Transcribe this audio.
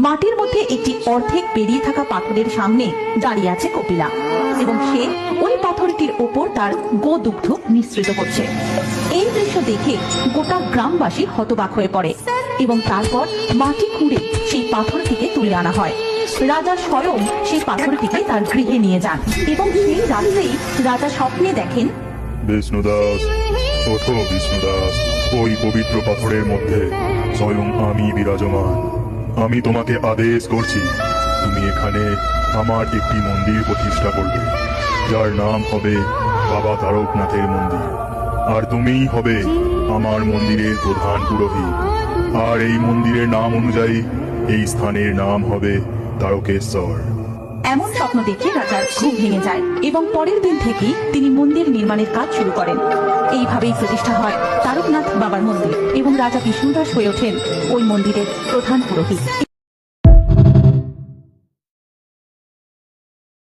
মাটির মধ্যে একটি অর্ধেক বেরিয়ে থাকা পাথরের সামনে দাঁড়িয়ে আছে কপিলা এবং সে ওই পাথরটির ওপর তার গোদুগ্ধ মিশ্রিত করছে। এই দৃশ্য দেখে গোটা গ্রামবাসী হতবাক হয়ে পড়ে এবং তারপর মাটি খুঁড়ে সেই পাথরটিকে তুলে আনা হয়। রাজা স্বয়ং সেই পাথরটিকে তার গৃহে নিয়ে যান এবং সেই রাত্রেই রাজা স্বপ্নে দেখেন, বিষ্ণুদাস, ওঠো বিষ্ণুদাস, ওই পবিত্র পাথরের মধ্যে স্বয়ং আমি বিরাজমান। আমি তোমাকে আদেশ করছি, তুমি এখানে আমার একটি মন্দির প্রতিষ্ঠা করবে, যার নাম হবে বাবা তারকনাথের মন্দির। আর তুমিই হবে আমার মন্দিরের প্রধান পুরোহিত। আর এই মন্দিরের নাম অনুযায়ী এই স্থানের নাম হবে তারকেশ্বর। এমন স্বপ্ন দেখে রাজার ঘুম ভেঙে যায় এবং পরের দিন থেকেই তিনি মন্দির নির্মাণের কাজ শুরু করেন। এইভাবেই প্রতিষ্ঠা হয় তারকনাথ বাবার মন্দির এবং রাজা বিষ্ণুদাস হয়ে ওঠেন ওই মন্দিরের প্রধান পুরোহিত।